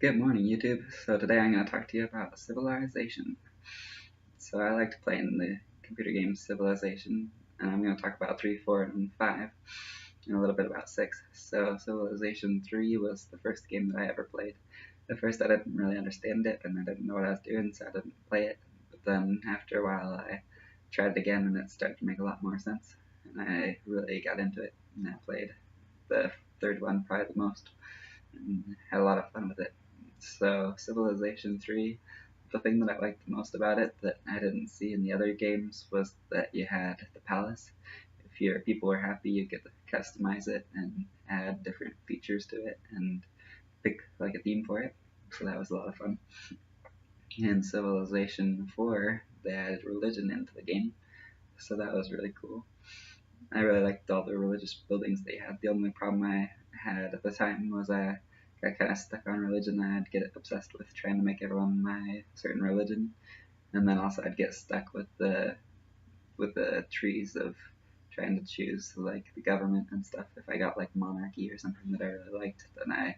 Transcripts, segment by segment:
Good morning, YouTube. So today I'm going to talk to you about Civilization. So I like to play in the computer game Civilization, and I'm going to talk about 3, 4, and 5, and a little bit about 6. So Civilization 3 was the first game that I ever played. At first I didn't really understand it, and I didn't know what I was doing, so I didn't play it. But then after a while I tried it again, and it started to make a lot more sense, and I really got into it, and I played the third one probably the most, and had a lot of fun with it. So Civilization 3, the thing that I liked the most about it that I didn't see in the other games was that you had the palace. If your people were happy, you get to customize it and add different features to it and pick like a theme for it. So that was a lot of fun. In Civilization 4, they added religion into the game, so that was really cool. I really liked all the religious buildings they had. The only problem I had at the time was I got kind of stuck on religion. I'd get obsessed with trying to make everyone my certain religion, and then also I'd get stuck with the trees of trying to choose like the government and stuff. If I got like monarchy or something that I really liked, then I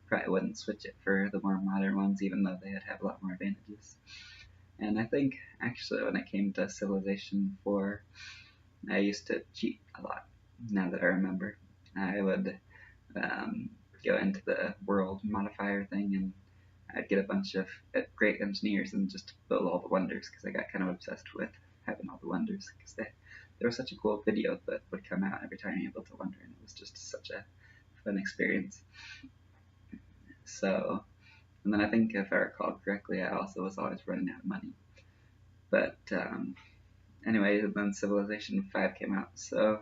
probably wouldn't switch it for the more modern ones, even though they'd have a lot more advantages. And I think actually when it came to Civilization 4, I used to cheat a lot. Now that I remember, I would um, go into the world modifier thing, and I'd get a bunch of great engineers and just build all the wonders because I got kind of obsessed with having all the wonders because there was such a cool video that would come out every time you built a wonder, and it was just such a fun experience. So, and then I think if I recall correctly, I also was always running out of money. But anyway, then Civilization 5 came out, so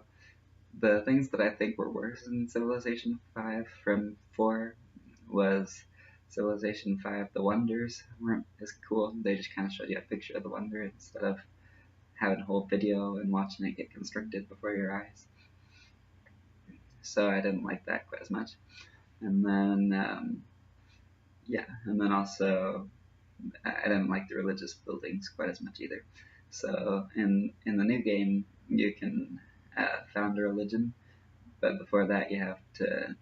the things that I think were worse in Civilization 5 from 4 was Civilization 5, the wonders weren't as cool. They just kind of showed you a picture of the wonder instead of having a whole video and watching it get constructed before your eyes. So I didn't like that quite as much. And then, and then also I didn't like the religious buildings quite as much either. So in the new game, you can found a religion, but before that you have to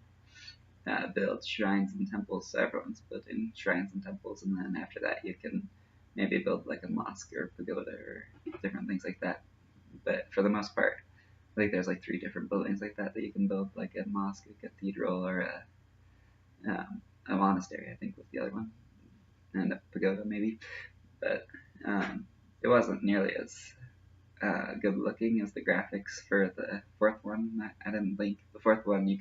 build shrines and temples. So everyone's building shrines and temples, and then after that you can maybe build like a mosque or pagoda or different things like that. But for the most part, I think there's like 3 different buildings like that you can build, like a mosque, a cathedral, or a monastery. I think was the other one, and a pagoda maybe. But it wasn't nearly as good looking as the graphics for the 4th one. I didn't think the 4th one you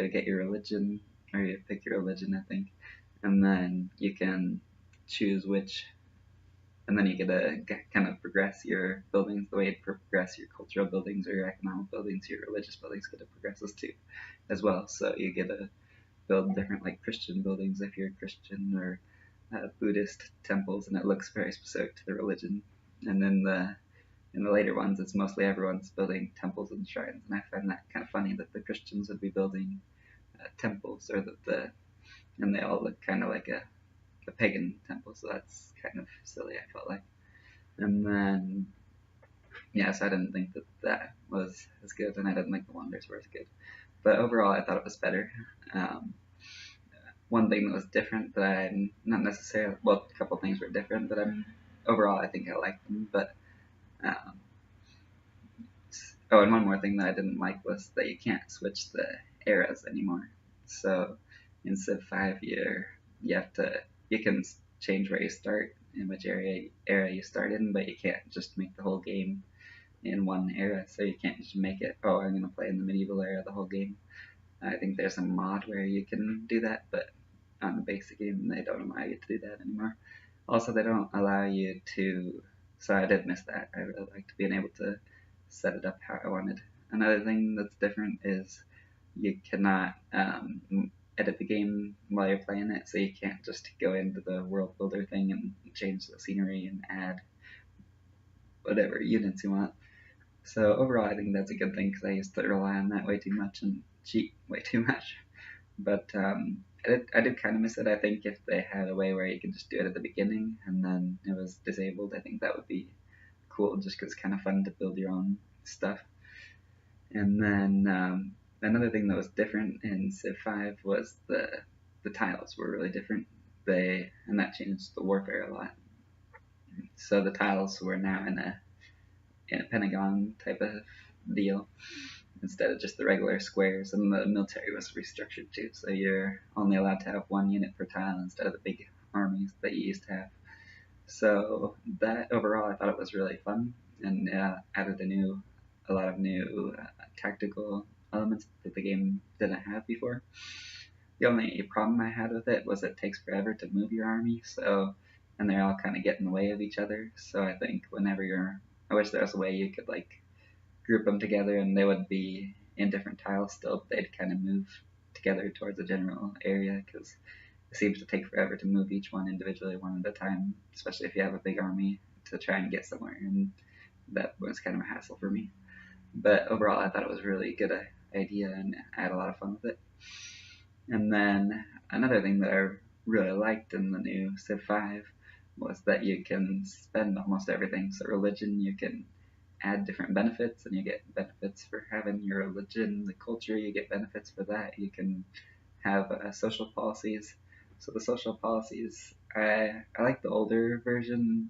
get your religion, or you pick your religion, I think, and then you can choose which, and then you get to kind of progress your buildings the way you progress your cultural buildings or your economic buildings. Your religious buildings get to progress too, as well. So you get to build different like Christian buildings if you're a Christian, or Buddhist temples, and it looks very specific to the religion. And then in the later ones, it's mostly everyone's building temples and shrines, and I find that kind of funny that the Christians would be building temples, or and they all look kind of like a pagan temple, so that's kind of silly, I felt like. And then, yes, I didn't think that was as good, and I didn't think the wonders were as good. But overall, I thought it was better. Um, One thing that was different that I'm not necessarily, well, a couple things were different, but overall, I think I liked them. But um, oh, and one more thing that I didn't like was that you can't switch the eras anymore. So in Civ 5, you have to you can change where you start in which era you start in, but you can't just make the whole game in one era. So you can't just make it, oh, I'm gonna play in the medieval era the whole game. I think there's a mod where you can do that, but on the basic game they don't allow you to do that anymore. Also, they don't allow you to. So I did miss that. I really liked being able to set it up how I wanted. Another thing that's different is you cannot edit the game while you're playing it, so you can't just go into the world builder thing and change the scenery and add whatever units you want. So overall, I think that's a good thing because I used to rely on that way too much and cheat way too much. But I did kind of miss it. I think if they had a way where you could just do it at the beginning and then it was disabled, I think that would be cool just because it's kind of fun to build your own stuff. And then another thing that was different in Civ 5 was the tiles were really different. And that changed the warfare a lot. So the tiles were now in a pentagon type of deal instead of just the regular squares, and the military was restructured too. So you're only allowed to have one unit per tile instead of the big armies that you used to have. So that overall, I thought it was really fun, and added a lot of new tactical elements that the game didn't have before. The only problem I had with it was it takes forever to move your army, and they're all kind of get in the way of each other. So I think I wish there was a way you could like group them together and they would be in different tiles still, but they'd kind of move together towards a general area because it seems to take forever to move each one individually, one at a time, especially if you have a big army to try and get somewhere, and that was kind of a hassle for me. But overall, I thought it was a really good idea, and I had a lot of fun with it. And then another thing that I really liked in the new Civ 5 was that you can spend almost everything. So religion, you can add different benefits, and you get benefits for having your religion. The culture, you get benefits for that. You can have social policies. So the social policies, I like the older version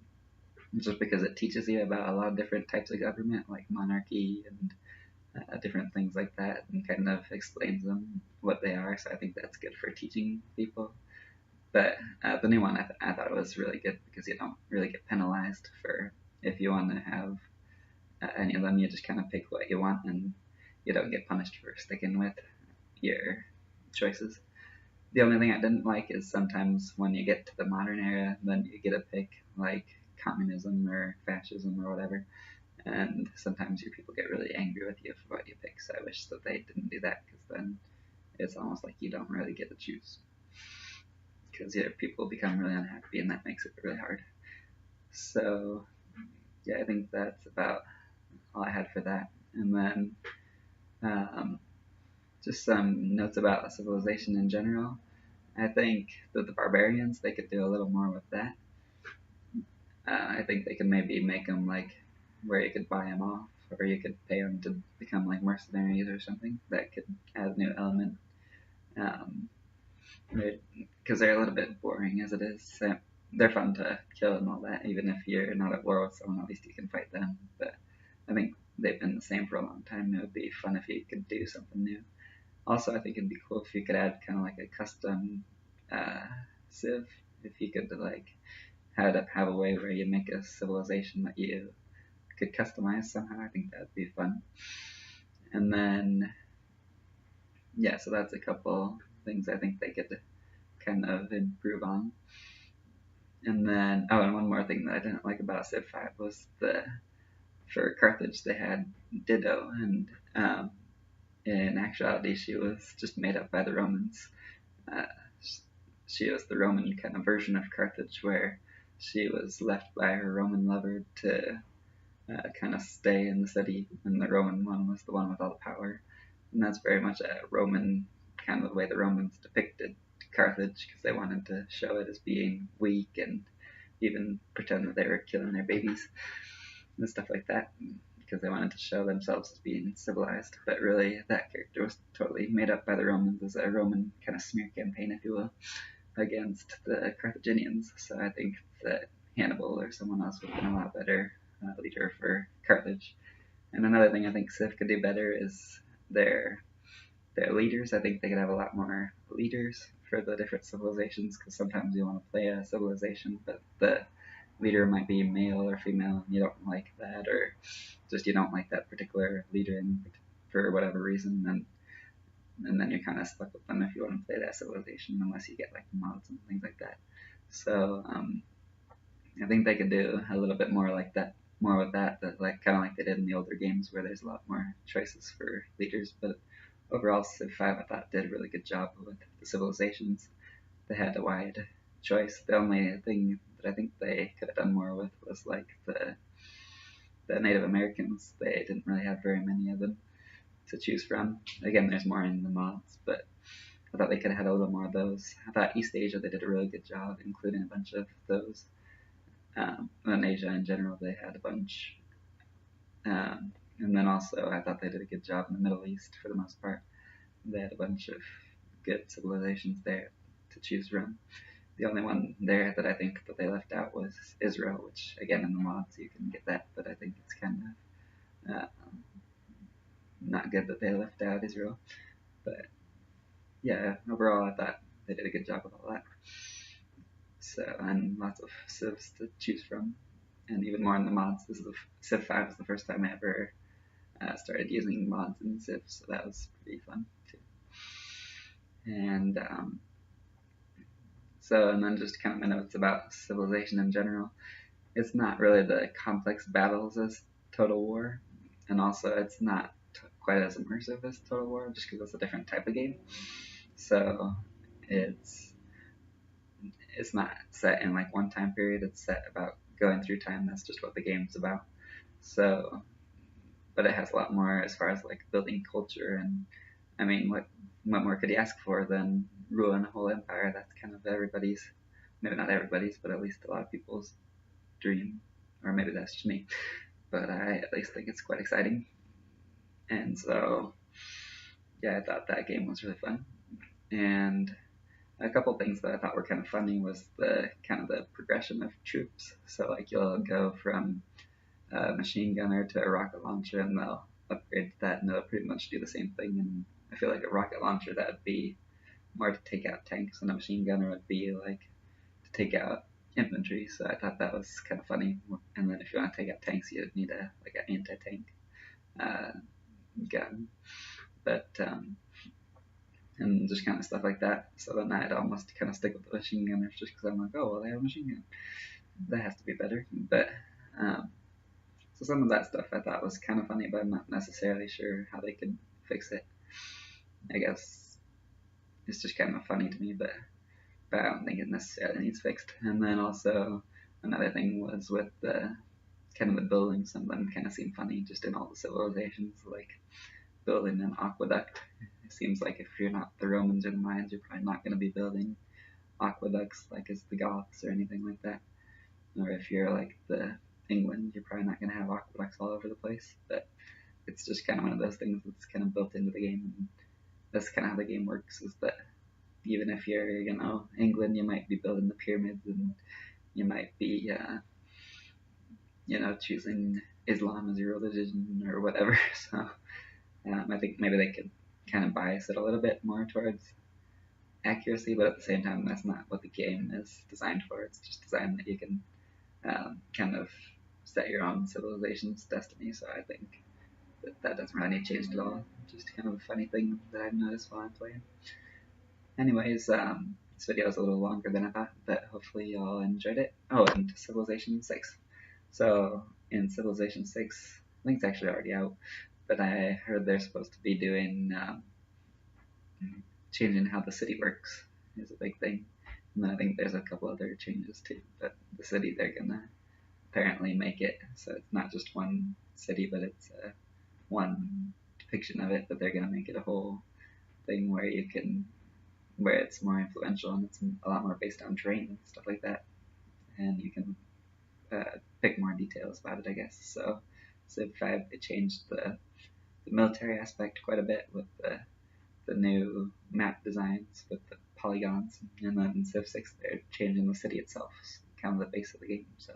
just because it teaches you about a lot of different types of government, like monarchy and different things like that, and kind of explains them what they are. So I think that's good for teaching people. But the new one, I thought it was really good because you don't really get penalized for if you want to have any of them. You just kind of pick what you want, and you don't get punished for sticking with your choices. The only thing I didn't like is sometimes when you get to the modern era, then you get a pick like communism or fascism or whatever, and sometimes your people get really angry with you for what you pick. So I wish that they didn't do that, because then it's almost like you don't really get to choose, because people become really unhappy, and that makes it really hard. So yeah, I think that's about all I had for that. And then um, just some notes about civilization in general. I think that the barbarians, they could do a little more with that. I think they could maybe make them like where you could buy them off, or you could pay them to become like mercenaries or something. That could add a new element. Um, because they're a little bit boring as it is. So they're fun to kill and all that. Even if you're not at war with someone, at least you can fight them. But I think they've been the same for a long time. It would be fun if you could do something new. Also, I think it'd be cool if you could add kind of like a custom uh, civ. If you could like have a way where you make a civilization that you could customize somehow. I think that'd be fun. And then yeah, so that's a couple things I think they could kind of improve on. And then and one more thing that I didn't like about Civ 5 was for Carthage they had Dido, and in actuality she was just made up by the Romans. Uh, she was the Roman kind of version of Carthage, where she was left by her Roman lover to kind of stay in the city, and the Roman one was the one with all the power. And that's very much a Roman kind of the way the Romans depicted Carthage, because they wanted to show it as being weak and even pretend that they were killing their babies and stuff like that, because they wanted to show themselves as being civilized. But really, that character was totally made up by the Romans as a Roman kind of smear campaign, if you will, against the Carthaginians. So I think that Hannibal or someone else would have been a lot better leader for Carthage. And another thing I think Civ could do better is their leaders. I think they could have a lot more leaders for the different civilizations, because sometimes you want to play a civilization, but the leader might be male or female, and you don't like that, or just you don't like that particular leader for whatever reason, and then you're kind of stuck with them if you want to play that civilization, unless you get like mods and things like that. So I think they could do a little bit more like that, more with that like kind of like they did in the older games, where there's a lot more choices for leaders. But overall, Civ 5 I thought did a really good job with the civilizations. They had a wide choice. The only thing that I think they could have done more with was like the Native Americans. They didn't really have very many of them to choose from. Again, there's more in the mods, but I thought they could have had a little more of those. I thought East Asia, they did a really good job including a bunch of those. In Asia in general, they had a bunch. And then also, I thought they did a good job in the Middle East for the most part. They had a bunch of good civilizations there to choose from. The only one there that I think that they left out was Israel, which again in the mods you can get that, but I think it's kind of not good that they left out Israel. But yeah, overall I thought they did a good job with all that. So, and lots of civs to choose from, and even more in the mods. This is Civ 5 is the first time I ever started using mods in Civ, so that was pretty fun too. And and then just kind of my notes about Civilization in general. It's not really the complex battles as Total War, and also it's not quite as immersive as Total War, just because it's a different type of game. So it's not set in like one time period. It's set about going through time. That's just what the game's about. So, but it has a lot more as far as like building culture, and I mean, what more could you ask for than ruling a whole empire? That's kind of everybody's, maybe not everybody's, but at least a lot of people's dream, or maybe that's just me. But I at least think it's quite exciting. And so, yeah, I thought that game was really fun. And a couple things that I thought were kind of funny was the kind of the progression of troops. So like you'll go from a machine gunner to a rocket launcher, and they'll upgrade to that, and they'll pretty much do the same thing. And I feel like a rocket launcher, that would be more to take out tanks, and a machine gunner would be like to take out infantry. So I thought that was kind of funny. And then if you want to take out tanks, you'd need an anti-tank gun. But and just kind of stuff like that. So then I'd almost kind of stick with the machine gunners, just because I'm like, oh well, they have a machine gun, that has to be better. But so some of that stuff I thought was kind of funny, but I'm not necessarily sure how they could fix it. I guess it's just kind of funny to me, but I don't think it necessarily needs fixed. And then also another thing was with the kind of the buildings. Some of them kind of seem funny just in all the civilizations, like building an aqueduct. It seems like if you're not the Romans or the Mayans, you're probably not going to be building aqueducts like as the Goths or anything like that. Or if you're like the England, you're probably not going to have aqueducts all over the place. But it's just kind of one of those things that's kind of built into the game. And that's kind of how the game works, is that even if you're, England, you might be building the pyramids, and you might be, choosing Islam as your religion or whatever. So I think maybe they could kind of bias it a little bit more towards accuracy, but at the same time, that's not what the game is designed for. It's just designed that you can kind of set your own civilization's destiny. So I think that doesn't really need changed at all. Just kind of a funny thing that I've noticed while I'm playing. Anyways, this video is a little longer than I thought, but hopefully y'all enjoyed it. Oh, and Civilization 6. So in Civilization 6, I think it's actually already out, but I heard they're supposed to be doing changing how the city works is a big thing. And then I think there's a couple other changes too, but the city, they're gonna apparently make it so it's not just one city, but it's one depiction of it, but they're gonna make it a whole thing where it's more influential, and it's a lot more based on terrain and stuff like that, and you can pick more details about it, I guess. So Civ 5, it changed the military aspect quite a bit with the new map designs with the polygons, and then in Civ 6 they're changing the city itself, kind of the base of the game. So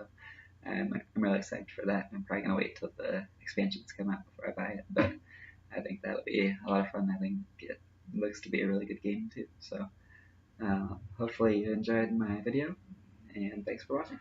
I'm really excited for that. I'm probably gonna wait till the expansions come out before I buy it, but I think that'll be a lot of fun. I think it looks to be a really good game too. So hopefully you enjoyed my video, and thanks for watching.